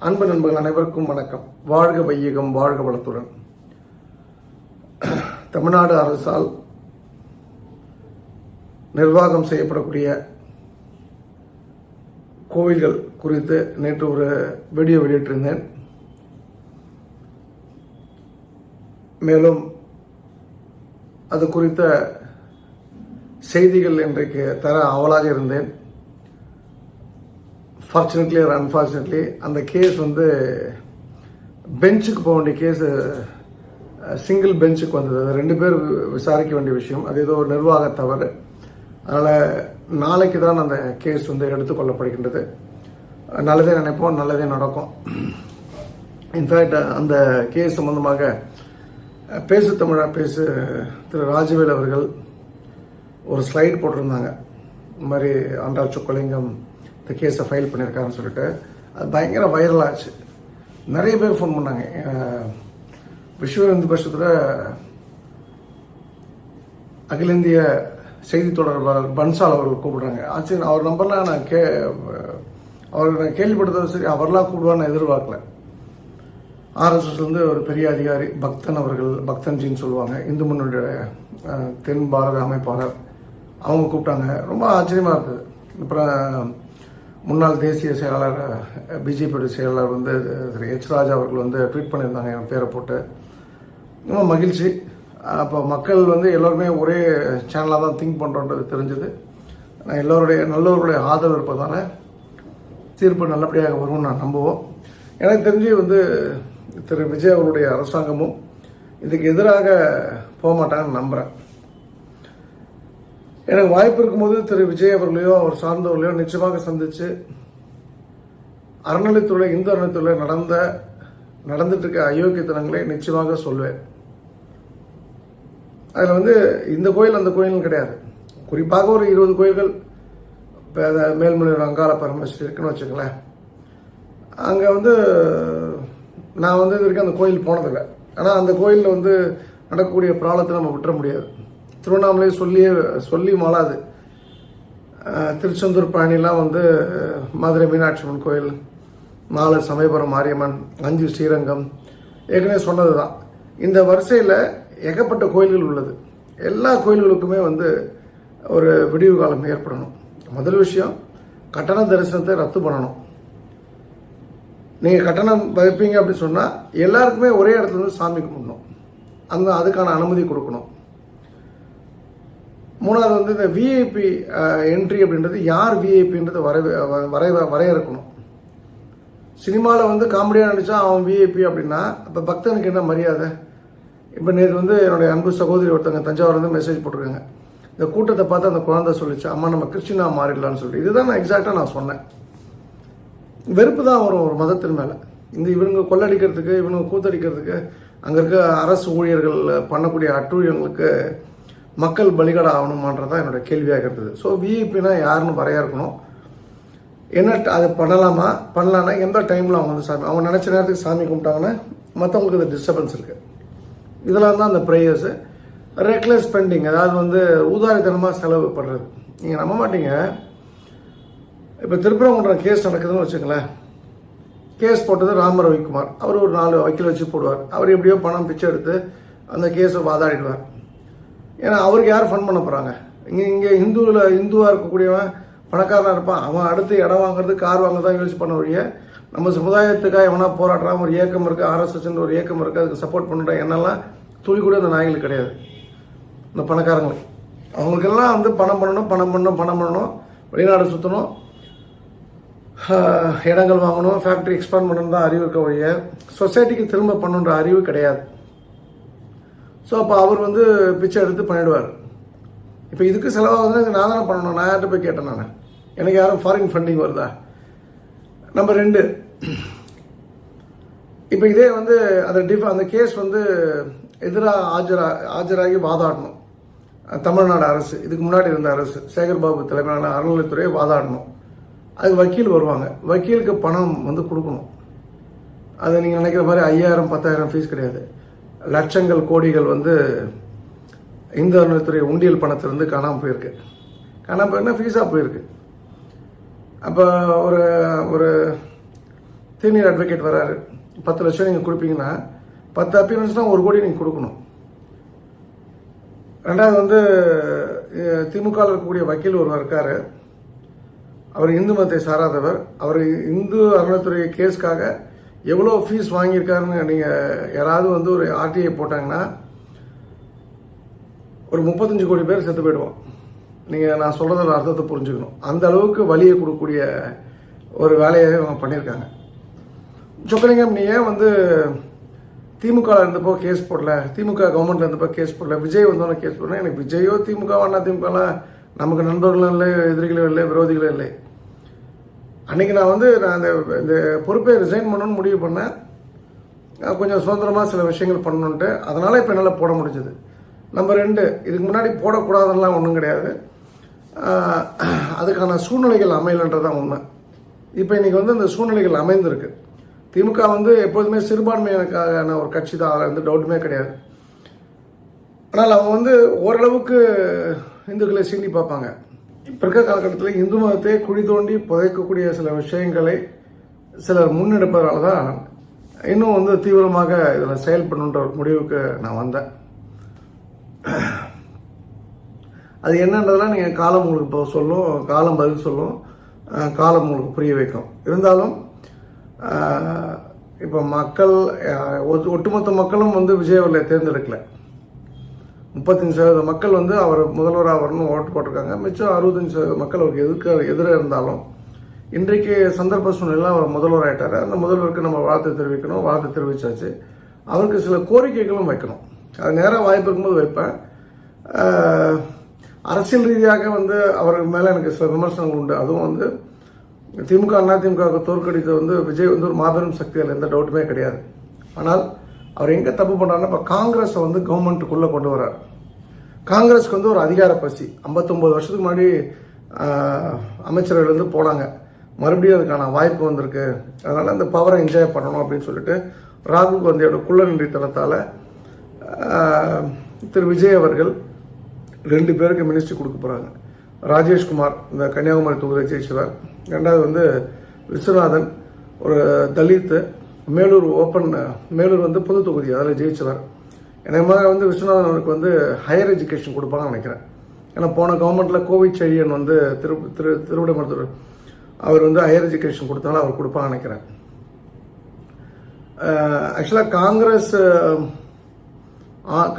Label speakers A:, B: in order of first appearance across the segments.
A: அன்பு நண்பர்கள் அனைவருக்கும் வணக்கம். வாழ்க வையகம், வாழ்க வளத்துடன். தமிழ்நாடு அரசால் நிர்வாகம் செய்யப்படக்கூடிய கோவில்கள் குறித்து நேற்று ஒரு வீடியோ வெளியிட்டிருந்தேன். மேலும் அது குறித்த செய்திகள் இன்றைக்கு தர ஆவலாக இருந்தேன். ஃபார்ச்சுனேட்லி ஆர் அன்ஃபார்ச்சுனேட்லி அந்த கேஸ் பெஞ்சுக்கு போக வேண்டிய கேஸ் சிங்கிள் பெஞ்சுக்கு வந்தது. அது 2 பேர் விசாரிக்க வேண்டிய விஷயம். அது ஏதோ ஒரு நிர்வாக தவறு. அதனால் நாளைக்கு தான் அந்த கேஸ் எடுத்துக்கொள்ளப்படுகின்றது. நல்லதே நினைப்போம், நல்லதே நடக்கும். இன்ஃபேக்ட் அந்த கேஸ் சம்பந்தமாக பேசு தமிழா பேசு திரு ராஜவேல் அவர்கள் ஒரு ஸ்லைட் போட்டிருந்தாங்க. இந்த மாதிரி ஆண்டாள் சொக்கலிங்கம் இந்த கேஸை ஃபைல் பண்ணியிருக்காருன்னு சொல்லிட்டு அது பயங்கர வைரல் ஆச்சு. நிறைய பேர் ஃபோன் பண்ணாங்க. விஸ்வ இந்து பட்சத்தில் அகில இந்திய செய்தி தொடர்பாளர் பன்சால் அவர்கள் கூப்பிடுறாங்க. ஆச்சு, அவர் நம்பர்லாம் நான் அவர் கேள்விப்பட்டது சரி, அவரெல்லாம் கூப்பிடுவான்னு எதிர்பார்க்கல. ஆர்எஸ்எஸ்லேருந்து ஒரு பெரிய அதிகாரி பக்தன் அவர்கள், பக்தன்ஜின்னு சொல்லுவாங்க, இந்து முன்னணியுடைய தென் பாரத அமைப்பாளர், அவங்க கூப்பிட்டாங்க. ரொம்ப ஆச்சரியமாக இருக்குது. அப்புறம் முன்னாள் தேசிய செயலாளர், பிஜேபியோட செயலாளர் திரு எச் ராஜா அவர்கள் ட்வீட் பண்ணியிருந்தாங்க என் பேரை போட்டு. ரொம்ப மகிழ்ச்சி. அப்போ மக்கள் எல்லோருமே ஒரே சேனலாக தான் திங்க் பண்ணுறோன்றது தெரிஞ்சது. நான் நல்லவர்களுடைய ஆதரவு இருப்பதால் தீர்ப்பு நல்லபடியாக வரும்னு நான் நம்புவோம். எனக்கு தெரிஞ்சு திரு விஜய் அவருடைய அரசாங்கமும் இதுக்கு எதிராக போக மாட்டாங்கன்னு நம்புகிறேன். எனக்கு வாய்ப்பு இருக்கும்போது திரு விஜய் அவர்களையோ அவர் சார்ந்தவர்களையோ நிச்சயமாக சந்தித்து அறநிலைத்துறை, இந்து அறநிலைத்துறை நடந்துட்டு இருக்க அயோக்கியத்தனங்களை நிச்சயமாக சொல்வேன். அதில் இந்த கோயில் அந்த கோயில் கிடையாது. குறிப்பாக ஒரு 20 கோயில்கள் மேல்மலையூர் அங்காள பரமேஸ்வரி இருக்குன்னு வச்சுங்களேன். அங்கே நான் இது வரைக்கும் அந்த கோயில் போனதில்லை. ஆனால் அந்த கோயிலில் நடக்கக்கூடிய ப்ராப்ளத்தை நம்ம விட்டுற முடியாது. திருவண்ணாமலை சொல்லி மாளாது. திருச்செந்தூர் பழனிலாம் மதுரை மீனாட்சி அம்மன் கோயில், 4 சமயபுரம் மாரியம்மன், 5 ஸ்ரீரங்கம், ஏற்கனவே சொன்னது தான். இந்த வரிசையில் ஏகப்பட்ட கோயில்கள் உள்ளது. எல்லா கோயில்களுக்குமே ஒரு விடிவு காலம் ஏற்படணும். முதல் விஷயம், கட்டண தரிசனத்தை ரத்து பண்ணணும். நீங்கள் கட்டணம் வைப்பீங்க அப்படின்னு சொன்னால் எல்லாருக்குமே ஒரே இடத்துல சாமி கும்பிடணும். அதுக்கான அனுமதி கொடுக்கணும். 3வது இந்த விஐபி என்ட்ரி அப்படின்றது யார் விஐபின்றது வரையறுக்கணும். சினிமாவில் காமெடியாக நடித்தா அவன் விஐபி அப்படின்னா அப்போ பக்தனுக்கு என்ன மரியாதை? இப்போ நேற்று என்னுடைய அன்பு சகோதரி ஒருத்தவங்க தஞ்சாவூர் மெசேஜ் போட்டிருக்காங்க. இந்த கூட்டத்தை பார்த்து அந்த குழந்தை சொல்லிச்சு, அம்மா நம்ம கிறிஸ்டினா மாறிடலான்னு சொல்லிட்டு. இதுதான் நான் எக்ஸாக்டாக நான் சொன்னேன். வெறுப்பு தான் வரும் ஒரு மதத்தின் மேலே. இவனுங்க கொள்ளடிக்கிறதுக்கு, இவனுங்க கூத்தடிக்கிறதுக்கு, அங்கே இருக்க அரசு ஊழியர்கள் பண்ணக்கூடிய அட்டூழியங்களுக்கு மக்கள் பலிகடை ஆகணுமான்றதான் என்னோட கேள்வியாக இருந்தது. ஸோ விஐபினா யாருன்னு வரையறுக்கணும். என்ன அது பண்ணலாமா, பண்ணலான்னா எந்த டைமில் அவங்க அவங்க நினச்ச நேரத்துக்கு சாமி கும்பிட்டாங்கன்னா மற்றவங்களுக்கு அது டிஸ்டர்பன்ஸ் இருக்குது. இதெல்லாம் தான் அந்த ப்ரேயர்ஸு. ரெக்லெஸ் ஸ்பெண்டிங், அதாவது ஊதாரித்தனமாக செலவு பண்ணுறது. நீங்கள் நம்ப மாட்டீங்க. இப்போ திருப்பரங்குன்றம் கேஸ் நடக்குதுன்னு வச்சுங்களேன். கேஸ் போட்டது ராம ரவிக்குமார். அவர் ஒரு 4 வக்கீல் வச்சு போடுவார். அவர் எப்படியோ பணம் பிச்சை எடுத்து அந்த கேஸை வாதாடிடுவார். ஏன்னா அவருக்கு யார் ஃபண்ட் பண்ண போகிறாங்க? இங்கே இந்துவாக இருக்கக்கூடியவன் பணக்காரனாக இருப்பான். அவன் அடுத்து இடம் வாங்குறது, கார் வாங்க தான் யோசிச்சு பண்ண வழிய நம்ம சமுதாயத்துக்காக எவனா போராடுறான், ஒரு இயக்கம் இருக்குது, ஆர்எஸ்எஸ்ன்னு ஒரு இயக்கம் இருக்குது, அதுக்கு சப்போர்ட் பண்ணுற என்னெல்லாம் துளி கூட அந்த நாய்களுக்கு கிடையாது. இந்த பணக்காரங்களுக்கு அவங்களுக்கெல்லாம் பணம் பண்ணணும், வெளிநாடு சுற்றணும், இடங்கள் வாங்கணும், ஃபேக்ட்ரி எக்ஸ்பாண்ட் பண்ணணும் தான் அறிவு இருக்க வழிய சொசைட்டிக்கு திரும்ப பண்ணுன்ற அறிவு கிடையாது. ஸோ அப்போ அவர் பிச்சை எடுத்து பண்ணிடுவார். இப்போ இதுக்கு செலவாகுதுன்னா நான் தானே பண்ணணும். நான் யார்கிட்ட போய் கேட்டேன்? நான் எனக்கு யாரும் ஃபாரின் ஃபண்டிங் வருதா? நம்பர் 2, இப்போ இதே அந்த கேஸ் எதிராக ஆஜராகி வாதாடணும் தமிழ்நாடு அரசு. இதுக்கு முன்னாடி இருந்த அரசு சேகர்பாபு தலைமையிலான அறநிலைத்துறையை வாதாடணும். அதுக்கு வக்கீல் வருவாங்க. வக்கீலுக்கு பணம் கொடுக்கணும். அது நீங்கள் நினைக்கிற மாதிரி 5000 10,000 ஃபீஸ் கிடையாது. லட்சங்கள் கோடிகள் இந்து அறநிலைத்துறை உண்டியல் பணத்திலிருந்து காணாமல் போயிருக்கு. காணாமல் போயிருந்தா ஃபீஸாக போயிருக்கு. அப்போ ஒரு ஒரு தேநீர் அட்வொகேட் வராரு, 10 லட்சம் நீங்கள் கொடுப்பீங்கன்னா 10 அப்பியரன்ஸ்னால் 1 கோடி நீங்கள் கொடுக்கணும். ரெண்டாவது வந்து திமுகவில் இருக்கக்கூடிய வக்கீல் ஒருவர் இருக்கார், அவர் இந்து மதத்தை சாராதவர். அவர் இந்து அறநிலைத்துறை கேஸ்க்காக எவ்வளோ ஃபீஸ் வாங்கியிருக்காருன்னு நீங்கள் யாராவது வந்து ஒரு ஆர்டிஐ போட்டாங்கன்னா ஒரு 35 கோடி பேர் செத்து போயிடுவோம். நீங்கள் நான் சொல்கிறதோட அர்த்தத்தை புரிஞ்சுக்கணும். அந்த அளவுக்கு வலியை கொடுக்கக்கூடிய ஒரு வேலையை அவங்க பண்ணியிருக்காங்க. சொக்கலிங்கம், நீ ஏன் வந்து திமுகவில் இருந்தப்போ கேஸ் போடல, திமுக கவர்மெண்ட்டில் இருந்தப்போ கேஸ் போடல, விஜய் வந்தோன்னே கேஸ் போடல? எனக்கு விஜயோ திமுக அண்ணா திமுகலாம் நமக்கு நண்பர்களும் இல்லை, எதிரிகளும் இல்லை, விரோதிகளும் இல்லை. அன்றைக்கி நான் இந்த பொறுப்பை ரிசைன் பண்ணணும்னு முடிவு பண்ணேன். கொஞ்சம் சுதந்திரமாக சில விஷயங்கள் பண்ணணுன்ட்டு, அதனால் இப்போ என்னால் போட முடிஞ்சது. நம்பர் 2, இதுக்கு முன்னாடி போடக்கூடாதுன்னெலாம் ஒன்றும் கிடையாது, அதுக்கான சூழ்நிலைகள் அமையலன்றதான் உண்மை. இப்போ இன்றைக்கி வந்து அந்த சூழ்நிலைகள் அமைந்திருக்கு. திமுக வந்து எப்போதுமே சிறுபான்மையினருக்கான ஒரு கட்சி தான், அதில் எந்த டவுட்டுமே கிடையாது. ஆனால் அவங்க வந்து ஓரளவுக்கு இந்துக்களை சீண்டி பார்ப்பாங்க. இப்போ இருக்க காலகட்டத்தில் இந்து மதத்தை குழி தோண்டி புதைக்கக்கூடிய சில விஷயங்களை சிலர் முன்னெடுப்பதால தான் இன்னும் வந்து தீவிரமாக இதில் செயல்படணுன்ற ஒரு முடிவுக்கு நான் வந்தேன். அது என்னன்றதெல்லாம் நீங்கள் காலம் உங்களுக்கு இப்போ சொல்லும், காலம் பதில் சொல்லும், காலம் உங்களுக்கு புரிய வைக்கும். இருந்தாலும் இப்போ மக்கள், ஒட்டுமொத்த மக்களும் வந்து விஜய் அவர்களை தேர்ந்தெடுக்கலை. 35% மக்கள் வந்து அவர் முதல்வராக வரணும்னு ஓட்டு போட்டிருக்காங்க. மிச்சம் 65% மக்கள் அவருக்கு எதிராக இருந்தாலும் இன்றைக்கு சந்தர்ப்ப சூழ்நிலை அவர் முதல்வர் ஆகிட்டார். அந்த முதல்வருக்கு நம்ம வாழ்த்து தெரிவிக்கணும், வாழ்த்து தெரிவித்தாச்சு. அவருக்கு சில கோரிக்கைகளும் வைக்கணும். அது நேராக வாய்ப்பு இருக்கும்போது வைப்பேன். அரசியல் ரீதியாக வந்து அவர் மேலே எனக்கு சில விமர்சனங்கள் உண்டு. அதுவும் வந்து திமுக அண்ணா திமுக தோற்கடித்த வந்து விஜய் வந்து ஒரு மாபெரும் சக்தி, அதில் எந்த டவுட்டுமே கிடையாது. ஆனால் அவர் எங்கே தப்பு பண்ணுறாருன்னா, இப்போ காங்கிரஸை வந்து கவர்மெண்ட்டுக்குள்ளே கொண்டு வர்றார். காங்கிரஸுக்கு வந்து ஒரு அதிகார பசி. 59 வருஷத்துக்கு முன்னாடி அமைச்சர்கள் வந்து போனாங்க, மறுபடியும் அதுக்கான வாய்ப்பு வந்திருக்கு. அதனால் அந்த பவரை என்ஜாய் பண்ணணும் அப்படின்னு சொல்லிட்டு ராகுல் காந்தியோட குள்ள நன்றித்தனத்தால் திரு விஜய் அவர்கள் 2 பேருக்கு மினிஸ்ட்ரி கொடுக்க போகிறாங்க. ராஜேஷ்குமார் இந்த கன்னியாகுமரி தொகுதியை ஜெயிச்சவர், ரெண்டாவது வந்து விஸ்வநாதன் ஒரு தலித்து, மேலூர் வந்து பொது தொகுதி அதில் ஜெயிச்சவர். எனக்கு வந்து விஸ்வநாதன் அவருக்கு வந்து ஹையர் எஜுகேஷன் கொடுப்பாங்கன்னு நினைக்கிறேன். ஏன்னா போன கவர்மெண்ட்டில் கோவிச்செழியன் வந்து திருவிடமருத்தூர் அவர் வந்து ஹையர் எஜுகேஷன் கொடுத்தாலும் அவர் கொடுப்பாங்கன்னு நினைக்கிறேன். ஆக்சுவலாக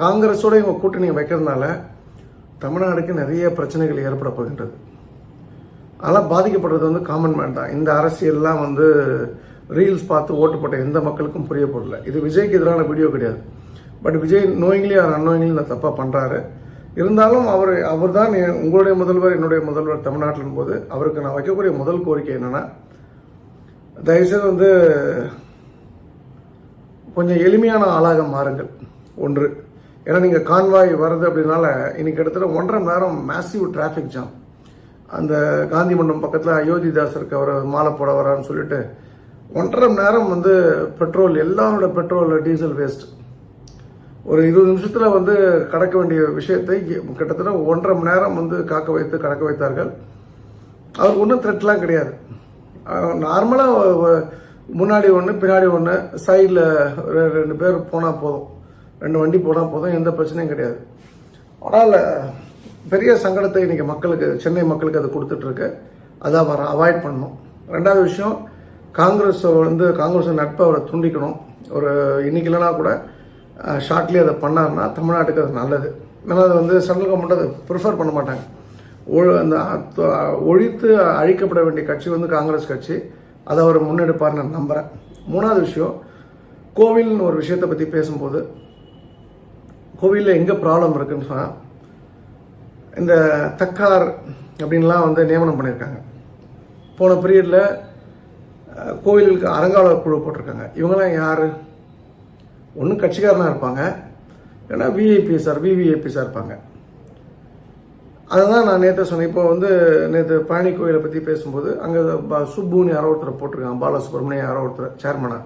A: காங்கிரஸோட இவங்க கூட்டணி வைக்கிறதுனால தமிழ்நாடுக்கு நிறைய பிரச்சனைகள் ஏற்பட போகின்றது. அதெல்லாம் பாதிக்கப்படுறது வந்து காமன் மேன் தான். இந்த அரசியல்லாம் வந்து ரீல்ஸ் பார்த்து ஓட்டு போட்ட எந்த மக்களுக்கும் புரிய போடல. இது விஜய்க்கு எதிரான வீடியோ கிடையாது. பட் விஜய் நோயிங்லி அவர் அன்னோயிங்லி இந்த தப்பாக பண்ணுறாரு. இருந்தாலும் அவர் தான் உங்களுடைய முதல்வர், என்னுடைய முதல்வர் தமிழ்நாட்டின் போது அவருக்கு நான் வைக்கக்கூடிய முதல் கோரிக்கை என்னென்னா, தயவுசெய்து வந்து கொஞ்சம் எளிமையான ஆளாக மாறுங்கள். 1, ஏன்னா நீங்கள் கான்வாய் வருது அப்படின்னால இன்னைக்கு கிட்டத்தட்ட 1.5 மணி நேரம் மேசிவ் டிராஃபிக் ஜாம். அந்த காந்தி மண்டபம் பக்கத்தில் அயோத்திதாசருக்கு அவர் மாலை போட வரான்னு சொல்லிட்டு 1.5 மணி நேரம் வந்து பெட்ரோல், எல்லாரோட பெட்ரோல் டீசல் வேஸ்ட். ஒரு 20 நிமிஷத்தில் வந்து கடக்க வேண்டிய விஷயத்தை கிட்டத்தட்ட 1.5 மணி நேரம் வந்து கடக்க வைத்தார்கள். அவருக்கு ஒன்றும் த்ரெட்லாம் கிடையாது. நார்மலாக முன்னாடி ஒன்று பின்னாடி ஒன்று சைடில் 2 பேர் போனால் போதும், 2 வண்டி போனால் போதும், எந்த பிரச்சனையும் கிடையாது. ஆனால் பெரிய சங்கடத்தை இன்றைக்கி மக்களுக்கு, சென்னை மக்களுக்கு அது கொடுத்துட்ருக்கு. அதை அவர் அவாய்ட் பண்ணணும். ரெண்டாவது விஷயம், காங்கிரஸ் நட்பை அவரை துண்டிக்கணும். ஒரு இன்னைக்கு இல்லைனா கூட ஷார்ட்லி அதை பண்ணார்னா தமிழ்நாட்டுக்கு அது நல்லது. ஏன்னா அது வந்து சென்ட்ரல் கவர்மெண்ட் அதை ப்ரிஃபர் பண்ண மாட்டாங்க. அந்த ஒழித்து அழிக்கப்பட வேண்டிய கட்சி வந்து காங்கிரஸ் கட்சி. அதை அவர் முன்னெடுப்பார்னு நான் நம்புகிறேன். 3வது விஷயம், கோவில்னு ஒரு விஷயத்தை பற்றி பேசும்போது, கோவிலில் எங்கே ப்ராப்ளம் இருக்குன்னு சொன்னால், இந்த தக்கார் அப்படின்லாம் வந்து நியமனம் பண்ணியிருக்காங்க. போன பீரியடில் கோவிலுக்கு அறங்காவலர் குழு போட்டிருக்காங்க. இவங்கெல்லாம் யார்? ஒன்றும் கட்சிக்காரனாக இருப்பாங்க, ஏன்னா விவிஐபிஎஸ்ஆர் இருப்பாங்க. அதை தான் நான் நேற்று சொன்னேன். இப்போ வந்து நேற்று பழனி கோயிலை பற்றி பேசும்போது அங்கே சுப்புன்னு யாரோ ஒருத்தர் போட்டிருக்காங்க, பாலசுப்ரமணியம் யாரோ ஒருத்தர் சேர்மனா.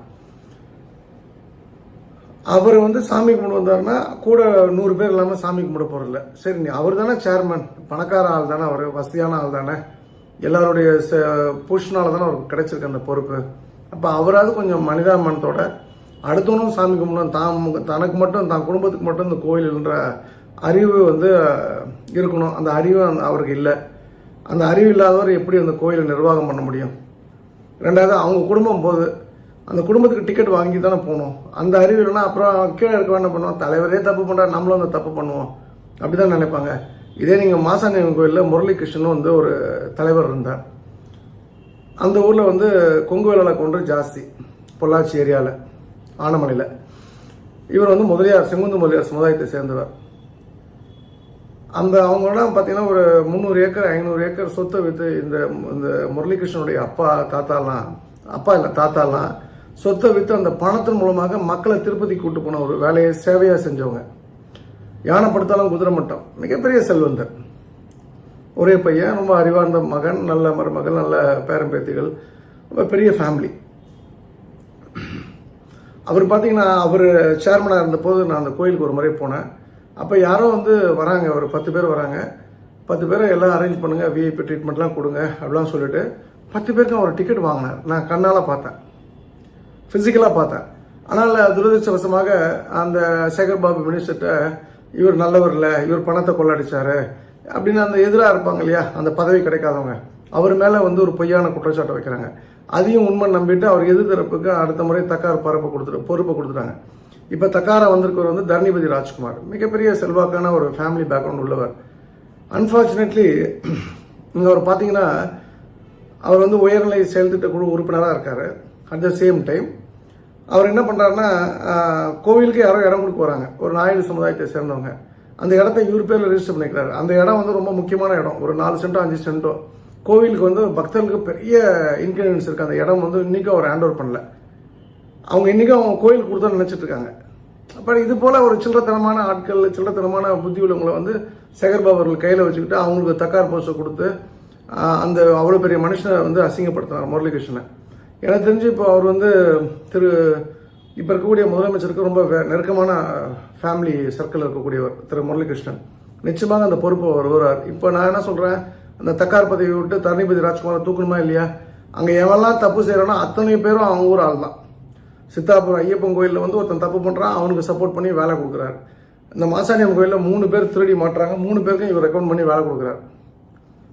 A: அவர் வந்து சாமி கும்பிட்டு வந்தாருன்னா கூட 100 பேர் இல்லாமல் சாமி கும்பிட போகிறதில்ல. சரி, அவர் தானே சேர்மன், பணக்கார ஆள் தானே, அவர் வசதியான ஆள் தானே, எல்லாருடைய புஷ்னால தானே அவருக்கு கிடைச்சிருக்கு அந்த பொறுப்பு. அப்போ அவராது கொஞ்சம் மனிதாபிமானத்தோட அடுத்தவனும் சாமி கும்பிடணும், தனக்கு மட்டும் தான் குடும்பத்துக்கு மட்டும் இந்த கோயில்ன்ற அறிவு வந்து இருக்கணும். அந்த அறிவு அவருக்கு இல்லை. அந்த அறிவு இல்லாதவர் எப்படி அந்த கோயிலை நிர்வாகம் பண்ண முடியும்? ரெண்டாவது அவங்க குடும்பம் போது அந்த குடும்பத்துக்கு டிக்கெட் வாங்கி தானே போகணும். அந்த அறிவு இல்லைன்னா அப்புறம் கீழே இருக்க என்ன பண்ணுவோம், தலைவரே தப்பு பண்ணுறாரு, நம்மளும் அந்த தப்பு பண்ணுவோம், அப்படி தான் நினைப்பாங்க. இதே நீங்கள் மாசாணியம்மன் கோயிலில் முரளிகிருஷ்ணன் வந்து ஒரு தலைவர் இருந்தார். அந்த ஊரில் வந்து கொங்கு வேளாள கவுண்டர் ஜாஸ்தி, பொள்ளாச்சி ஏரியாவில், ஆனமலையில். இவர் வந்து முதலியார், செங்குந்து முதலியார் சமுதாயத்தை சேர்ந்தவர். அவங்களோட பார்த்தீங்கன்னா ஒரு 300 ஏக்கர் 500 ஏக்கர் சொத்தை விற்று இந்த முரளிகிருஷ்ணனுடைய தாத்தாலாம் சொத்தை விற்று அந்த பணத்தின் மூலமாக மக்களை திருப்பதி கூட்டு போன ஒரு வேலையை சேவையாக செஞ்சவங்க. யானைப்படுத்தாலும் குதிரை மட்டம், மிகப்பெரிய செல்வந்தர். ஒரே பையன், ரொம்ப அறிவார்ந்த மகன், நல்ல மருமகள், நல்ல பேரம்பேத்திகள், ரொம்ப பெரிய ஃபேமிலி. அவர் பார்த்தீங்கன்னா அவர் சேர்மனாக இருந்தபோது நான் அந்த கோயிலுக்கு ஒரு முறை போனேன். அப்போ யாரோ வந்து வராங்க, ஒரு 10 பேர் வராங்க. 10 பேரை எல்லாம் அரேஞ்ச் பண்ணுங்கள், விஐபி ட்ரீட்மெண்ட்லாம் கொடுங்க அப்படிலாம் சொல்லிட்டு 10 பேருக்கும் அவர் டிக்கெட் வாங்கினார். நான் கண்ணால் பார்த்தேன், ஃபிசிக்கலாக பார்த்தேன். ஆனால் துரதிருஷ்டவசமாக அந்த சேகர் பாபு மினிஸ்டர்கிட்ட இவர் நல்லவர் இல்லை, இவர் பணத்தை கொள்ளடிச்சாரு அப்படின்னு அந்த எதிராக இருப்பாங்க இல்லையா, அந்த பதவி கிடைக்காதவங்க, அவர் மேலே வந்து ஒரு பொய்யான குற்றச்சாட்டை வைக்கிறாங்க. அதையும் உண்மை நம்பிட்டு அவர் எதிர்த்தரப்புக்கு அடுத்த முறை தக்கார் பொறுப்பை கொடுத்துட்டாங்க. இப்போ தக்காரா வந்திருக்கவர் வந்து தர்ணிபதி ராஜ்குமார், மிகப்பெரிய செல்வாக்கான ஒரு ஃபேமிலி பேக்ரவுண்ட் உள்ளவர். அன்ஃபார்ச்சுனேட்லி இங்கே அவர் பார்த்தீங்கன்னா அவர் வந்து உயர்நிலை செயல்திட்ட குழு உறுப்பினராக இருக்கார். அட் த சேம் டைம் அவர் என்ன பண்ணுறாருன்னா, கோவிலுக்கு யாரோ இடம் கொடுக்க வராங்க, ஒரு நாயுடு சமுதாயத்தை சேர்ந்தவங்க. அந்த இடத்த இவர் பேரில் ரெஜிஸ்டர் பண்ணிக்கிறாரு. அந்த இடம் வந்து ரொம்ப முக்கியமான இடம், ஒரு 4 சென்ட்டோ 5 சென்ட்டோ. கோவிலுக்கு வந்து பக்தர்களுக்கு பெரிய இன்கன்வீனியன்ஸ் இருக்குது. அந்த இடம் வந்து இன்றைக்கும் அவர் ஹேண்ட் ஓவர் பண்ணல. அவங்க இன்றைக்கும் அவங்க கோயில் கொடுத்தா நினச்சிட்டு இருக்காங்க. அப்போ இது போல் ஒரு சில்லறத்தனமான ஆட்கள், சில்லறத்தனமான புத்தி உள்ளவங்களை வந்து சேகர்பாபு அவர்கள் கையில் வச்சுக்கிட்டு அவங்களுக்கு தக்கார் போஸ்ட்டை கொடுத்து அந்த அவ்வளோ பெரிய மனுஷனை வந்து அசிங்கப்படுத்தினார் முரளிகிருஷ்ணனை. எனக்கு தெரிஞ்சு இப்போ அவர் வந்து இப்போ இருக்கக்கூடிய முதலமைச்சருக்கு ரொம்ப நெருக்கமான ஃபேமிலி சர்க்கிள் இருக்கக்கூடியவர் திரு முரளிகிருஷ்ணன். நிச்சயமாக அந்த பொறுப்பு வருவார். இப்போ நான் என்ன சொல்கிறேன், அந்த தக்கார் பதவி விட்டு தர்ணிபதி ராஜ்குமாரை தூக்கணுமா இல்லையா? அங்கே எவெல்லாம் தப்பு செய்கிறோன்னா அத்தனை பேரும் அவங்க ஊர் ஆள் தான். சித்தாபுரம் ஐயப்பன் கோயிலில் வந்து ஒருத்தன் தப்பு பண்ணுறான், அவனுக்கு சப்போர்ட் பண்ணி வேலை கொடுக்குறாரு. இந்த மாசாணியம்மன் கோயிலில் 3 பேர் திருடி மாட்டுறாங்க, 3 பேருக்கும் இவர் ரெக்கமெண்ட் பண்ணி வேலை கொடுக்குறாரு.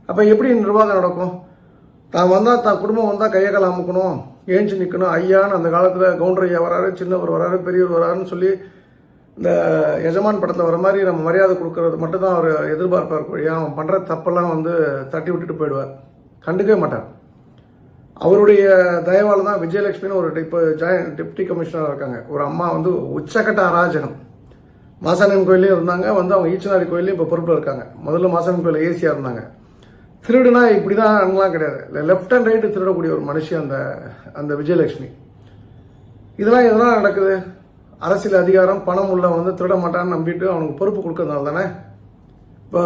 A: அப்போ எப்படி நிர்வாகம் நடக்கும்? தான் வந்தால் தான் குடும்பம் வந்தால் கையை கால் அமுக்கணும், ஏஞ்சி நிற்கணும். ஐயான்னு அந்த காலத்தில் கவுண்டர் ஐயா வராரு, சின்னவர் வராரு, பெரியவர் வராருன்னு சொல்லி இந்த எஜமான் படத்தில் வர மாதிரி நம்ம மரியாதை கொடுக்கறது மட்டும்தான் அவர் எதிர்பார்ப்பார். அவன் பண்ணுற தப்பெல்லாம் வந்து தட்டி விட்டுட்டு போயிடுவார், கண்டுக்கவே மாட்டார். அவருடைய தயவால் தான் விஜயலட்சுமின்னு ஒரு இப்போ டிப்டி கமிஷனராக இருக்காங்க. ஒரு அம்மா வந்து உச்சக்கட்ட அராஜகம். மாசாணியம்மன் கோயிலையும் இருந்தாங்க, வந்து அவங்க ஈச்சனாரி கோயிலையும் இப்போ பொறுப்பில் இருக்காங்க. முதல்ல மாசாணியம்மன் கோயிலில் ஏசியாக இருந்தாங்க. திருடுனா இப்படி தான் கிடையாது, லெஃப்ட் அண்ட் ரைட்டு திருடக்கூடிய ஒரு மனுஷன் அந்த விஜயலட்சுமி. இதெல்லாம் எதனால் நடக்குது? அரசியல் அதிகாரம், பணம் உள்ள வந்து திருட மாட்டான்னு நம்பிட்டு அவனுக்கு பொறுப்பு கொடுக்கறதுனால தானே. இப்போ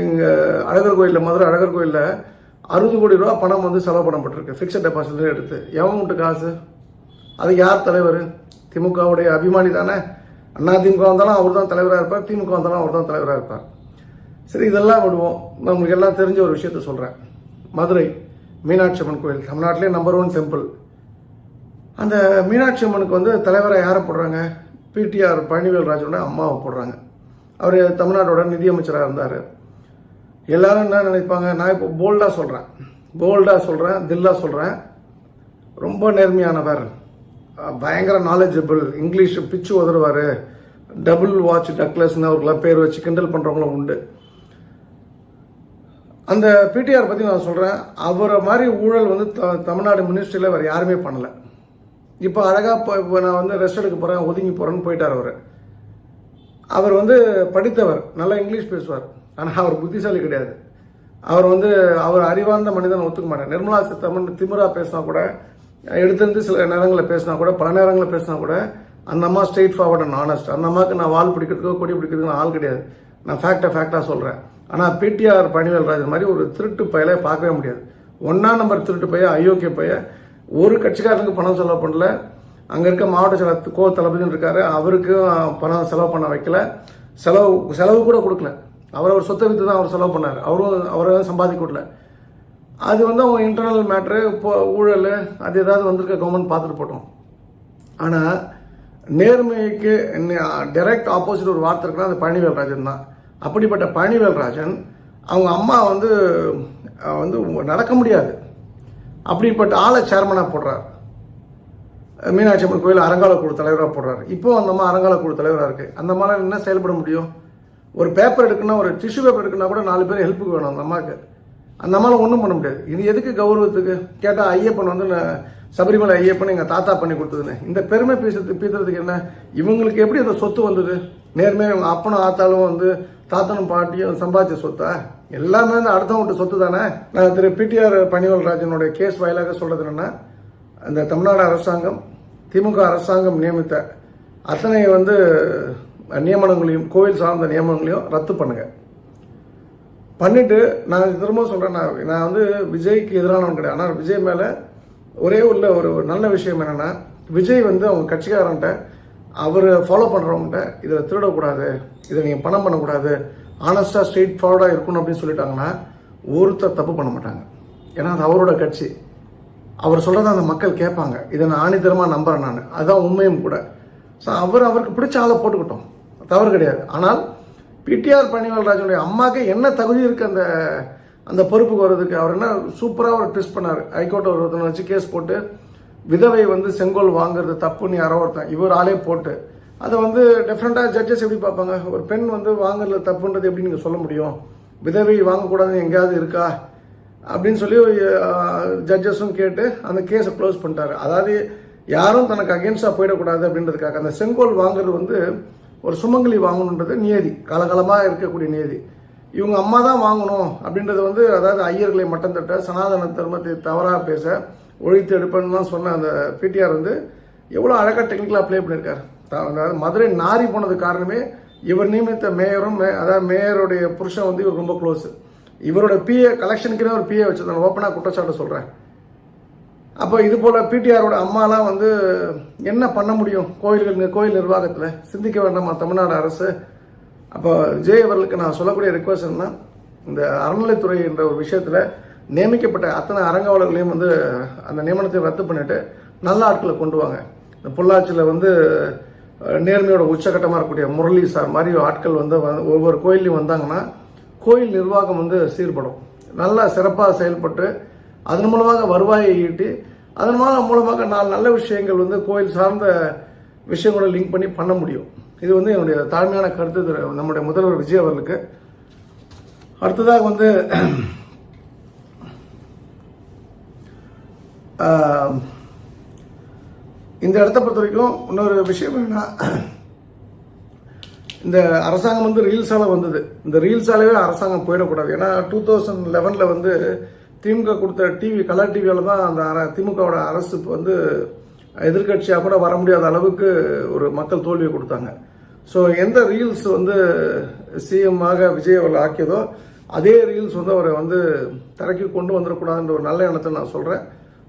A: இங்கே அழகர் கோயிலில், மதுரை அழகர் கோயிலில் 60 கோடி ரூபா பணம் வந்து செலவு பண்ணப்பட்டிருக்கு, ஃபிக்ஸட் டெபாசிட்ல எடுத்து. எவன் விட்டு காசு? அது யார் தலைவர்? திமுகவுடைய அபிமானி தானே. அதிமுக வந்தாலும் அவர் தான் தலைவராக இருப்பார், திமுக வந்தாலும் அவர் தான் தலைவராக இருப்பார். சரி, இதெல்லாம் விடுவோம். நான் உங்களுக்கு எல்லாம் தெரிஞ்ச ஒரு விஷயத்த சொல்கிறேன். மதுரை மீனாட்சி அம்மன் கோயில் தமிழ்நாட்டிலே நம்பர் 1 டெம்பிள். அந்த மீனாட்சி அம்மனுக்கு வந்து தலைவராக யாரை போடுறாங்க? பிடிஆர் பழனிவேல்ராஜோட அம்மாவை போடுறாங்க. அவர் தமிழ்நாட்டோட நிதியமைச்சராக இருந்தார். எல்லாரும் என்ன நினைப்பாங்க? நான் இப்போ போல்டாக சொல்கிறேன், தில்லாக சொல்கிறேன். ரொம்ப நேர்மையானவர், பயங்கர நாலேஜபிள், இங்கிலீஷ் பிச்சு உதறுவார், டபுள் வாட்ச் டக்லஸ்ன்னு அவருக்குலாம் பேர் வச்சு கிண்டல் பண்ணுறவங்களும் உண்டு. அந்த பிடிஆர் பற்றி நான் சொல்கிறேன், அவரை மாதிரி ஊழல் வந்து தமிழ்நாடு மினிஸ்ட்ரியில் வேறு யாருமே பண்ணலை. இப்போ அழகாக இப்போ நான் வந்து ரெஸ்ட் எடுக்க போகிறேன், ஒதுங்கி போகிறேன்னு போயிட்டார். அவர் வந்து படித்தவர், நல்லா இங்கிலீஷ் பேசுவார். ஆனால் அவர் புத்திசாலி கிடையாது. அவர் அறிவார்ந்த மனிதன் ஒத்துக்க மாட்டார். நிர்மலா சீதாராமன் திமிரா பேசினா கூட, எடுத்திருந்து சில நேரங்களில் பேசினா கூட, பல நேரங்களில் பேசினா கூட, அந்த அம்மா ஸ்ட்ரெயிட் ஃபார்வர்ட் அண்ட் ஆனஸ்ட். அந்த அம்மாவுக்கு நான் வால் பிடிக்கிறதுக்கோ கொடி பிடிக்கிறதுக்கு ஆள் கிடையாது. நான் ஃபேக்டாக சொல்கிறேன். ஆனால் பிடிஆர் பழனிவேல்ராஜன் மாதிரி ஒரு திருட்டு பையலை பார்க்கவே முடியாது. 1ஆம் நம்பர் திருட்டு பையன், அயோக்கிய பையன். ஒரு கட்சிக்காரனுக்கு பணம் செலவு பண்ணல. அங்கே இருக்க மாவட்ட கோ தளபதினு இருக்காரு, அவருக்கும் பணம் செலவு பண்ண வைக்கல. செலவு கூட கொடுக்கல. அவர் சொத்தை விற்று தான் அவர் செலவு பண்ணார். அவரும் சம்பாதிக்க விடல. அது வந்து அவங்க இன்டர்னல் மேட்ரு இப்போ ஊழல் அது ஏதாவது வந்திருக்க கவர்மெண்ட் பார்த்துட்டு போட்டோம். ஆனால் நேர்மைக்கு டைரக்ட் ஆப்போசிட் ஒரு வார்த்தை இருக்குன்னா அது பழனிவேல்ராஜன் தான். அப்படிப்பட்ட பழனிவேல்ராஜன் அவங்க அம்மா வந்து நடக்க முடியாது அப்படிப்பட்ட ஆளை சேர்மனாக போடுறார். மீனாட்சி அம்மன் கோயில் அறங்கால குழு தலைவராக போடுறாரு. இப்போ அந்த அம்மா அறங்கால குழு தலைவராக இருக்குது. அந்த அம்மாவில் என்ன செயல்பட முடியும்? ஒரு பேப்பர் எடுக்கணும்னா, ஒரு டிஷ்யூ பேப்பர் எடுக்கணும்னா கூட 4 பேர் ஹெல்ப்புக்கு வேணும் அந்த அம்மாவுக்கு. அந்த அம்மாவில் ஒன்றும் பண்ண முடியாது. இது எதுக்கு கௌரவத்துக்கு கேட்டால் ஐயப்பன் வந்து சபரிமலை ஐயப்பன் எங்கள் தாத்தா பண்ணி கொடுத்ததுன்னு இந்த பெருமை பீத்துறதுக்கு என்ன? இவங்களுக்கு எப்படி அந்த சொத்து வந்தது? நேர்மையாக இவங்க அப்பனும் ஆத்தாலும் வந்து தாத்தனும் பாட்டியும் சம்பாதிச்ச சொத்தா? எல்லாமே வந்து அடுத்தவங்க சொத்து தானே. நான் திரு பிடிஆர் பழனிவேல்ராஜனுடைய கேஸ் வாயிலாக சொல்கிறது என்னென்னா, அந்த தமிழ்நாடு அரசாங்கம் திமுக அரசாங்கம் நியமித்த அத்தனை வந்து நியமனங்களையும் கோவில் சார்ந்த நியமனங்களையும் ரத்து பண்ணிட்டு நான் திரும்ப சொல்கிறேன், நான் வந்து விஜய்க்கு எதிரானவன் கிடையாது. ஆனால் விஜய் மேலே ஒரே ஒரு நல்ல விஷயம் என்னென்னா, விஜய் வந்து அவங்க கட்சிக்காரன்ட்ட அவர் ஃபாலோ பண்ணுறவங்கள்ட்ட இதில் திருடக்கூடாது, இதை நீங்கள் பணம் பண்ணக்கூடாது, ஆனஸ்டாக ஸ்ட்ரெயிட் ஃபார்வர்டாக இருக்கணும் அப்படின்னு சொல்லிட்டாங்கன்னா ஒருத்தர் தப்பு பண்ண மாட்டாங்க. ஏன்னா அது அவரோட கட்சி. அவர் சொல்கிறத அந்த மக்கள் கேட்பாங்க. இதை நான் ஆணித்தரமாக நம்புகிறேன். நான் அதுதான் உண்மையும் கூட. ஸோ அவருக்கு பிடிச்ச ஆளை போட்டுக்கிட்டோம், தவறு கிடையாது. ஆனால் பிடிஆர் பழனிவேல்ராஜனுடைய அம்மாவுக்கு என்ன தகுதி இருக்குது அந்த பொறுப்புக்கு வர்றதுக்கு? அவர் என்ன சூப்பராக ஒரு ட்விஸ்ட் பண்ணார். ஹைகோர்ட் ஒருத்தனை வச்சு கேஸ் போட்டு விதவை வந்து செங்கோல் வாங்குறது தப்புன்னு யாரோ ஒருத்தன் இவர் ஆளே போட்டு அதை வந்து டெஃபரெண்டாக ஜட்ஜஸ் எப்படி பார்ப்பாங்க? ஒரு பெண் வந்து வாங்குறது தப்புன்றது எப்படி நீங்கள் சொல்ல முடியும்? விதவை வாங்கக்கூடாதுன்னு எங்கேயாவது இருக்கா அப்படின்னு சொல்லி ஜட்ஜஸும் கேட்டு அந்த கேஸை க்ளோஸ் பண்ணிட்டாரு. அதாவது யாரும் தனக்கு அகேன்ஸ்டாக போயிடக்கூடாது அப்படின்றதுக்காக அந்த செங்கோல் வாங்குறது வந்து ஒரு சுமங்கலி வாங்கணுன்றது நியதி, காலகாலமாக இருக்கக்கூடிய நியதி. இவங்க அம்மா தான் வாங்கணும் அப்படின்றது வந்து, அதாவது ஐயர்களை மட்டம் தட்ட, சனாதன தர்மத்தை தவறாக பேச, ஒழித்து எடுப்பேன்னு சொன்ன அந்த பிடிஆர் வந்து எவ்வளோ அழகாக டெக்னிக்கலாக அப்ளை பண்ணியிருக்காரு. அதாவது மதுரை நாரி போனது காரணமே இவர் நியமித்த மேயரும், அதாவது மேயருடைய புருஷன் வந்து இவர் ரொம்ப க்ளோஸு. இவரோட பிஏ கலெக்ஷனுக்குன்னு ஒரு பிஏ வச்சுருந்தாங்க. ஓப்பனாக குற்றச்சாட்டு சொல்கிறேன். அப்போ இது போல் பிடிஆரோட அம்மாலாம் வந்து என்ன பண்ண முடியும் கோயில் நிர்வாகத்தில்? சிந்திக்க வேண்டாமா தமிழ்நாடு அரசு? அப்போ விஜய் அவர்களுக்கு நான் சொல்லக்கூடிய ரிக்வஸ்ட் என்னன்னா, இந்த அறநிலைத்துறை என்ற ஒரு விஷயத்தில் நியமிக்கப்பட்ட அத்தனை அறங்காவலர்களையும் வந்து அந்த நியமனத்தை ரத்து பண்ணிவிட்டு நல்ல ஆட்களை கொண்டு வாங்க. இந்த பொள்ளாச்சியில் வந்து நேர்மையோட உச்சகட்டமாக இருக்கக்கூடிய முரளி சார் மாதிரி ஆட்கள் வந்து ஒவ்வொரு கோயிலையும் வந்தாங்கன்னா கோயில் நிர்வாகம் வந்து சீர்படும். நல்லா சிறப்பாக செயல்பட்டு அதன் மூலமாக வருவாயை ஈட்டி அதன் மூலமாக 4 நல்ல விஷயங்கள் வந்து கோயில் சார்ந்த விஷயங்களோட லிங்க் பண்ணி பண்ண முடியும். இது வந்து என்னுடைய தாழ்மையான கருத்து நம்முடைய முதல்வர் விஜய் அவர்களுக்கு. அடுத்ததாக வந்து இந்த இடத்த பொறுத்த வரைக்கும் இன்னொரு விஷயம் என்னன்னா, இந்த அரசாங்கம் வந்து ரீல்ஸால வந்தது. இந்த ரீல்ஸாலவே அரசாங்கம் போயிடக்கூடாது. ஏன்னா 2011 வந்து திமுக கொடுத்த டிவி, கலர் டிவியால் தான் அந்த திமுகவோட அரசு வந்து எதிர்கட்சியாக கூட வர முடியாத அளவுக்கு ஒரு மக்கள் தோல்வியை கொடுத்தாங்க. ஸோ எந்த ரீல்ஸ் வந்து சிஎம் ஆக விஜய் அவர்கள் ஆக்கியதோ அதே ரீல்ஸ் வந்து அவரை வந்து தரக்கி கொண்டு வந்துடக்கூடாதுன்ற ஒரு நல்ல எண்ணத்தை நான் சொல்கிறேன்.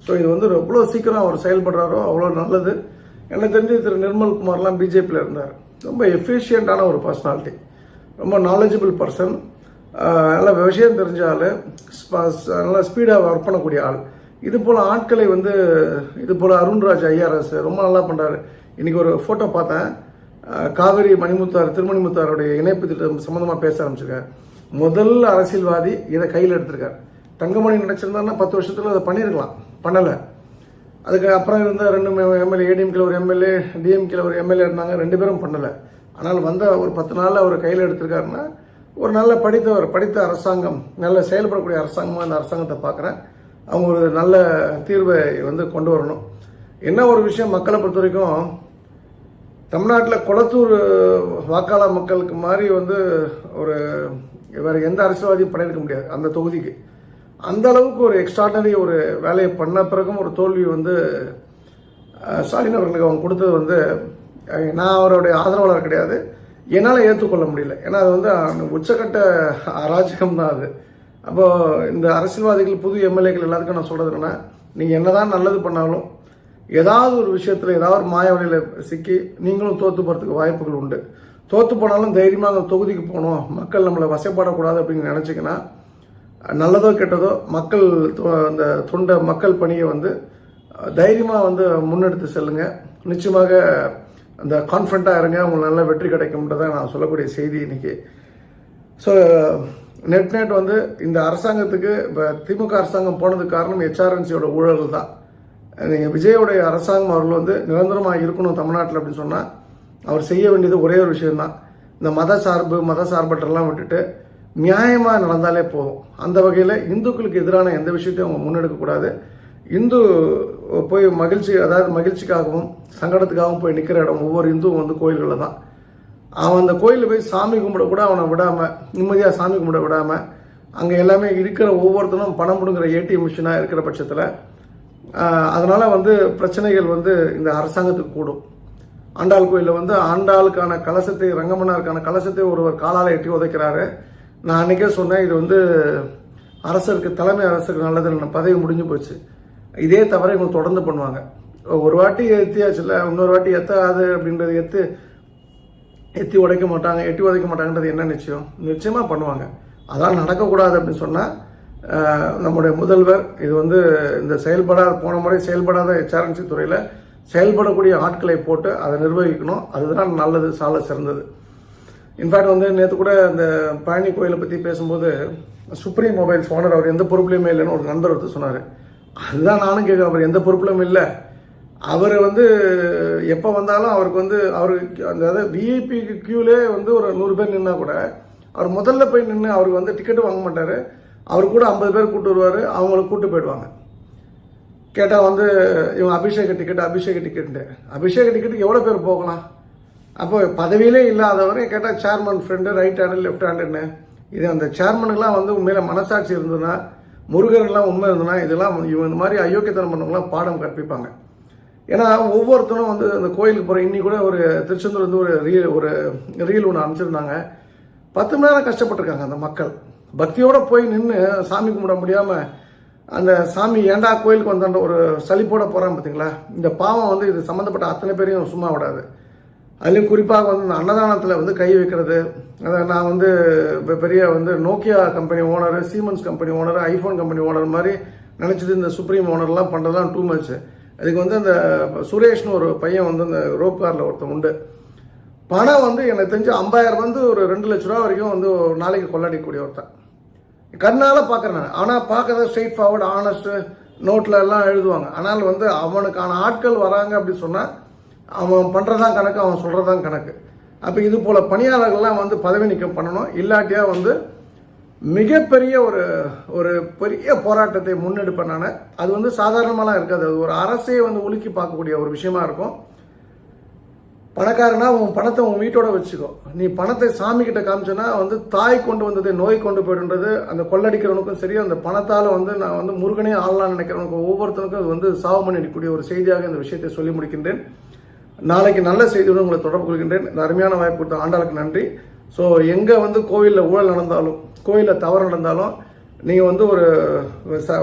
A: ஸோ இது வந்து எவ்வளோ சீக்கிரம் அவர் செயல்படுறாரோ அவ்வளோ நல்லது. எனக்கு தெரிஞ்சு திரு நிர்மல் குமார்லாம் பிஜேபியில் இருந்தார். ரொம்ப எஃபிஷியண்டான ஒரு பர்சனாலிட்டி, ரொம்ப நாலேஜபிள் பர்சன், நல்ல விஷயம் தெரிஞ்ச ஆள், நல்லா ஸ்பீடாக ஒர்க் பண்ணக்கூடிய ஆள். இது போல் ஆட்களை வந்து இது போல் அருண்ராஜ் ஐஆர்எஸ் ரொம்ப நல்லா பண்ணுறாரு. இன்றைக்கி ஒரு ஃபோட்டோ பார்த்தேன், காவேரி மணிமுத்தார் திருமணிமுத்தாருடைய இணைப்பு திட்டம் சம்மந்தமாக பேச ஆரம்பிச்சிருக்காரு. முதல் அரசியல்வாதி இதை கையில் எடுத்திருக்காரு. தங்கமணி நினச்சிருந்தாருன்னா 10 வருஷத்தில் அதை பண்ணியிருக்கலாம், பண்ணலை. அதுக்கு அப்புறம் இருந்த 2 எம்எல்ஏ, ஏடிஎம்கேல ஒரு எம்எல்ஏ, டிஎம்கேல ஒரு எம்எல்ஏ இருந்தாங்க, 2 பேரும் பண்ணலை. ஆனால் வந்த ஒரு 10 நாளில் அவர் கையில் எடுத்திருக்காருன்னா ஒரு நல்ல படித்த அரசாங்கம், நல்ல செயல்படக்கூடிய அரசாங்கமாக அந்த அரசாங்கத்தை பார்க்குறேன். அவங்க ஒரு நல்ல தீர்வை வந்து கொண்டு வரணும். என்ன ஒரு விஷயம், மக்களை பொறுத்த வரைக்கும் தமிழ்நாட்டில் கொளத்தூர் வாக்காளர் மக்களுக்கு மாதிரி வந்து ஒரு வேறு எந்த அரசியல்வாதியும் பண்ணியிருக்க முடியாது அந்த தொகுதிக்கு. அந்த அளவுக்கு ஒரு எக்ஸ்ட்ராடனரி ஒரு வேலையை பண்ண பிறகும் ஒரு தோல்வி வந்து ஸ்டாலின் அவர்களுக்கு அவங்க கொடுத்தது வந்து, நான் அவருடைய ஆதரவாளர் கிடையாது, என்னால் ஏற்றுக்கொள்ள முடியல. ஏன்னா அது வந்து உச்சக்கட்ட அராஜகம் தான் அது. அப்போது இந்த அரசியல்வாதிகள், புது எம்எல்ஏக்கள் எல்லாத்துக்கும் நான் சொல்கிறது என்னன்னா, நீங்கள் என்ன தான் நல்லது பண்ணாலும் ஏதாவது ஒரு விஷயத்தில் ஏதாவது ஒரு மாய வழியில் சிக்கி நீங்களும் தோற்று போகிறதுக்கு வாய்ப்புகள் உண்டு. தோற்று போனாலும் தைரியமாக அந்த தொகுதிக்கு போகணும், மக்கள் நம்மளை வசைப்படக்கூடாது அப்படின்னு நினச்சிங்கன்னா நல்லதோ கெட்டதோ மக்கள் அந்த தொண்டை மக்கள் பணியை வந்து தைரியமாக வந்து முன்னெடுத்து செல்லுங்க. நிச்சயமாக அந்த கான்ஃபிடண்ட்டாக இருங்க, உங்களுக்கு நல்ல வெற்றி கிடைக்கும்ன்றதான் நான் சொல்லக்கூடிய செய்தி இன்னைக்கு. ஸோ நெட் வந்து இந்த அரசாங்கத்துக்கு இப்போ திமுக அரசாங்கம் போனதுக்கு காரணம் HRNCயோட ஊழல் தான். நீங்கள் விஜயோடைய அரசாங்கம் அவர்கள் வந்து நிரந்தரமாக இருக்கணும் தமிழ்நாட்டில் அப்படின்னு சொன்னால் அவர் செய்ய வேண்டியது ஒரே ஒரு விஷயம்தான். இந்த மத சார்பற்றெல்லாம் விட்டுட்டு நியாயமாக நடந்தாலே போதும். அந்த வகையில் இந்துக்களுக்கு எதிரான எந்த விஷயத்தையும் அவங்க முன்னெடுக்கக்கூடாது. இந்து போய் மகிழ்ச்சிக்காகவும் சங்கடத்துக்காகவும் போய் நிற்கிற இடம் ஒவ்வொரு இந்துவும் வந்து கோயில்களில் தான். அவன் அந்த கோயிலில் போய் சாமி கும்பிட கூட அவனை விடாமல், நிம்மதியாக சாமி கும்பிட விடாமல், அங்கே எல்லாமே இருக்கிற ஒவ்வொருத்தனும் பணம் முடுங்கிற ATM மிஷினாக இருக்கிற பட்சத்தில் அதனால் வந்து பிரச்சனைகள் வந்து இந்த அரசாங்கத்துக்கு கூடும். ஆண்டாள் கோயிலில் வந்து ஆண்டாளுக்கான கலசத்தை, ரங்கமன்னாருக்கான கலசத்தை ஒருவர் காலால் எட்டி உதைக்கிறாரு. நான் அன்றைக்கே சொன்னேன், இது வந்து அரசருக்கு, தலைமை அரசருக்கு நல்லது, பதவி முடிஞ்சு போச்சு. இதே தவிர இவங்க தொடர்ந்து பண்ணுவாங்க. ஒரு வாட்டி எத்தியாச்சுல, இன்னொரு வாட்டி எத்தாது அப்படின்றது எத்தி உடைக்க மாட்டாங்க, எட்டி உதைக்க மாட்டாங்கன்றது என்ன நிச்சயம்? நிச்சயமாக பண்ணுவாங்க. அதெல்லாம் நடக்கக்கூடாது அப்படின்னு சொன்னால் நம்முடைய முதல்வர் இது வந்து இந்த போன முறை செயல்படாத HRNC துறையில் செயல்படக்கூடிய ஆட்களை போட்டு அதை நிர்வகிக்கணும். அதுதான் நல்லது, சால சிறந்தது. இன்ஃபேக்ட் வந்து நேற்று கூட இந்த பழனி கோயிலை பற்றி பேசும்போது சுப்ரீம் மொபைல்ஸ் ஓனர் அவர் எந்த பொறுப்புலையுமே இல்லைன்னு ஒரு நண்பர் வந்து சொன்னார். அதுதான் நானும் கேட்குறேன், அவர் எந்த பொறுப்புலையும் இல்லை. அவர் வந்து எப்போ வந்தாலும் அவருக்கு வந்து அதாவது விஐபி கியூலே வந்து ஒரு 100 பேர் நின்னா கூட அவர் முதல்ல போய் நின்று அவருக்கு வந்து டிக்கெட்டு வாங்க மாட்டார். அவர் கூட 50 பேர் கூப்பிட்டு வருவார், அவங்களுக்கு கூப்பிட்டு போயிடுவாங்க. கேட்டால் வந்து இவங்க அபிஷேக டிக்கெட்டுக்கு எவ்வளோ பேர் போகலாம்? அப்போ பதவியிலே இல்லாதவரை கேட்டால் chairman friend, right hand, left ஹேண்டுன்னு. இது அந்த சேர்மனுக்கெலாம் வந்து உண்மையில் மனசாட்சி இருந்ததுன்னா, முருகர்கள்லாம் உண்மை இருந்ததுன்னா, இதெல்லாம் இவங்க இந்த மாதிரி அயோக்கியத்தனம் பண்ணவங்களாம் பாடம் கற்பிப்பாங்க. ஏன்னா ஒவ்வொருத்தரும் வந்து அந்த கோயிலுக்கு போகிற, இன்னி கூட ஒரு திருச்செந்தூர்லேருந்து ஒரு ரீல் ஒன்று அனுப்பிச்சிருந்தாங்க. 10 மணி நேரம் கஷ்டப்பட்டிருக்காங்க அந்த மக்கள். பக்தியோடு போய் நின்று சாமி கும்பிட முடியாமல் அந்த சாமி ஏண்டா கோயிலுக்கு வந்தாண்ட ஒரு சலிப்போட போகிறான் பார்த்தீங்களா? இந்த பாவம் வந்து இது சம்மந்தப்பட்ட அத்தனை பேரையும் சும்மா விடாது. அதுலேயும் குறிப்பாக வந்து இந்த அன்னதானத்தில் வந்து கை வைக்கிறது. அதை நான் வந்து பெரிய வந்து Nokia company owner, siemens company owner, iPhone company owner மாதிரி நினச்சிட்டு இந்த சுப்ரீம் ஓனர்லாம் பண்ணுறதுலாம் டூ மச். அதுக்கு வந்து அந்த சுரேஷ்னு ஒரு பையன் வந்து அந்த ரோப் காரில் ஒருத்தன் உண்டு. பணம் வந்து எனக்கு தெரிஞ்சு 50,000 வந்து ஒரு 2 லட்ச ரூபா வரைக்கும் வந்து ஒரு நாளைக்கு கொள்ளடிக்கக்கூடிய ஒருத்தன். கண்ணால் பார்க்குறேன் நான். ஆனால் பார்க்கறத ஸ்ட்ரெயிட் ஃபார்வர்டு, ஆனஸ்ட்டு, நோட்டில் எல்லாம் எழுதுவாங்க. ஆனால் வந்து அவனுக்கான ஆட்கள் வராங்க அப்படின்னு சொன்னால் அவன் பண்ணுறதான் கணக்கு, அவன் சொல்கிறதான் கணக்கு. அப்போ இது போல் பணியாளர்கள்லாம் வந்து பதவி நீக்கம் பண்ணணும். இல்லாட்டியா வந்து மிகப்பெரிய ஒரு பெரிய போராட்டத்தை முன்னெடுப்பேன் நான். அது வந்து சாதாரணமாலாம் இருக்காது. அது ஒரு அரசையை வந்து உலுக்கி பார்க்கக்கூடிய ஒரு விஷயமா இருக்கும். பணக்காரனா உன் பணத்தை உன் வீட்டோட வச்சுக்கோ. நீ பணத்தை சாமி கிட்ட காமிச்சோன்னா வந்து தாய் கொண்டு வந்ததை நோய் கொண்டு போய்டுன்றது அந்த கொள்ளடிக்கிறவனுக்கும் சரி, அந்த பணத்தால் வந்து நான் வந்து முருகனே ஆளலான்னு நினைக்கிறவனுக்கு ஒவ்வொருத்தனுக்கும் அது வந்து சாவு பண்ணி அடிக்கக்கூடிய ஒரு செய்தியாக இந்த விஷயத்தை சொல்லி முடிக்கின்றேன். நாளைக்கு நல்ல செய்தியுடன் உங்களை தொடர்பு கொள்கின்றேன். இந்த அருமையான வாய்ப்பு கொடுத்த ஆண்டாளுக்கு நன்றி. ஸோ எங்கே வந்து கோவிலில் ஊழல் நடந்தாலும், கோயிலில் தவறு நடந்தாலும், நீங்கள் வந்து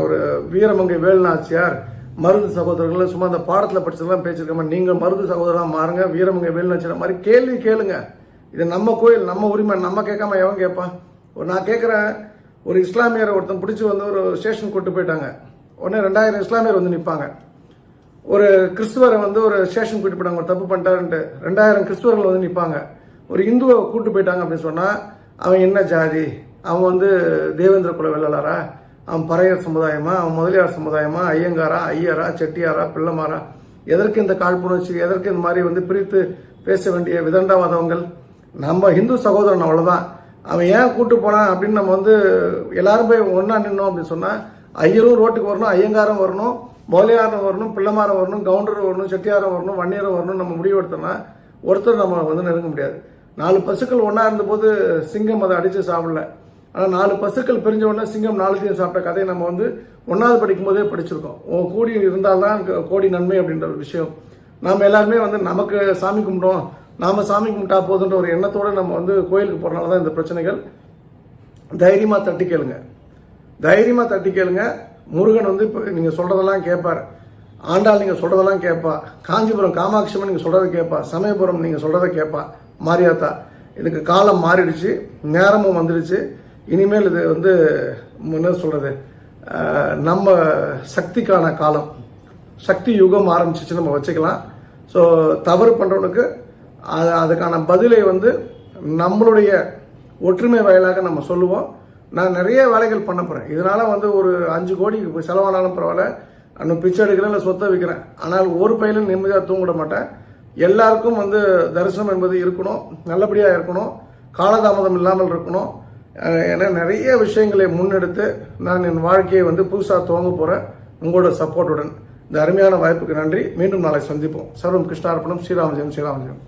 A: ஒரு வீரமங்கை வேலுநாச்சியார், மருது சகோதரர்கள் சும்மா அந்த பாடத்தில் படிச்சதெல்லாம் பேச்சிருக்காம நீங்கள் மருது சகோதரராக மாறுங்க, வீரமங்கை வேலுநாச்சியார் மாதிரி கேள்வி கேளுங்க. இது நம்ம கோயில், நம்ம உரிமை, நம்ம கேட்காம எவன் கேட்பான்? நான் கேட்குறேன், ஒரு இஸ்லாமியரை ஒருத்தன் பிடிச்சி வந்து ஒரு ஸ்டேஷன் கூட்டு போயிட்டாங்க. உடனே 2000 இஸ்லாமியர் வந்து நிற்பாங்க. ஒரு கிறிஸ்துவரை வந்து ஒரு ஸ்டேஷன் கூட்டு போயிட்டாங்க, ஒரு தப்பு பண்ணிட்டாருன்ட்டு 2000 கிறிஸ்துவர்கள் வந்து நிற்பாங்க. ஒரு இந்துவை கூட்டு போயிட்டாங்க அப்படின்னு சொன்னால் அவன் என்ன ஜாதி? அவன் வந்து தேவேந்திர குல வெள்ளலாரா? அவன் பறையர் சமுதாயமா? அவன் முதலியார் சமுதாயமா? ஐயங்காரா, ஐயரா, செட்டியாரா, பிள்ளைமாரா? எதற்கு இந்த காழ்ப்புணர்ச்சி? எதற்கு இந்த மாதிரி வந்து பிரித்து பேச வேண்டிய விதண்டாவாதவங்கள்? நம்ம இந்து சகோதரன், அவ்வளோதான். அவன் ஏன் கூட்டு போனான் அப்படின்னு நம்ம வந்து எல்லாரும் போய் ஒன்றா நின்னோம் அப்படின்னு சொன்னால் ஐயரும் ரோட்டுக்கு வரணும், ஐயங்காரம் வரணும், முதலியாரம் வரணும், பிள்ளைமாரம் வரணும், கவுண்டர் வரணும், செட்டியாரம் வரணும், வன்னியரம் வரணும். நம்ம முடிவு எடுத்தோம்னா ஒருத்தர் நம்ம வந்து நெருங்க முடியாது. 4 பசுக்கள் ஒன்றா இருந்தபோது சிங்கம் அதை அடித்து சாப்பிடல. ஆனால் 4 பசுக்கள் பிரிஞ்ச உடனே சிங்கம் 4த்தையும் சாப்பிட்ட கதையை நம்ம வந்து 1வது படிக்கும் போதே படிச்சிருக்கோம். கூடி இருந்தால்தான் கோடி நன்மை அப்படின்ற ஒரு விஷயம். நாம் எல்லாருமே வந்து நமக்கு சாமி கும்பிட்டோம், நாம் சாமி கும்பிட்டா போதுன்ற ஒரு எண்ணத்தோடு நம்ம வந்து கோயிலுக்கு போகிறனால தான் இந்த பிரச்சனைகள். தைரியமாக தட்டி கேளுங்க, தைரியமாக தட்டி கேளுங்க. முருகன் வந்து இப்போ நீங்கள் சொல்கிறதெல்லாம் கேட்பார். ஆண்டாள் நீங்கள் சொல்கிறதெல்லாம் கேட்பா. காஞ்சிபுரம் காமாட்சியம்மன் நீங்கள் சொல்கிறத கேட்பா. சமயபுரம் நீங்கள் சொல்கிறத கேட்பா. மாரியாத்தா. இதுக்கு காலம் மாறிடுச்சு, நேரமும் வந்துடுச்சு. இனிமேல் இது வந்து என்ன சொல்கிறது, நம்ம சக்திக்கான காலம், சக்தி யுகம் ஆரம்பிச்சிச்சு நம்ம வச்சுக்கலாம். ஸோ தவறு பண்ணுறவனுக்கு அதுக்கான பதிலை வந்து நம்மளுடைய ஒற்றுமை வாயிலாக நம்ம சொல்லுவோம். நான் நிறைய வேலைகள் பண்ண போகிறேன். இதனால் வந்து ஒரு 5 கோடி செலவானாலும் பரவாயில்ல, இன்னும் பிச்சை எடுக்கிறேன், இல்லை சொத்தை விற்கிறேன், ஆனால் ஒரு பையிலும் நிம்மதியாக தூங்கிட மாட்டேன். எல்லாருக்கும் வந்து தரிசனம் என்பது இருக்கணும், நல்லபடியாக இருக்கணும், காலதாமதம் இல்லாமல் இருக்கணும். ஏன்னா நிறைய விஷயங்களை முன்னெடுத்து நான் என் வாழ்க்கையை வந்து புதுசாக துவங்க போகிறேன் உங்களோட சப்போர்ட்டுடன். இந்த அருமையான வாய்ப்புக்கு நன்றி. மீண்டும் நாளை சந்திப்போம். சர்வம் கிருஷ்ணார்ப்பணம். ஸ்ரீராமஜெயம்.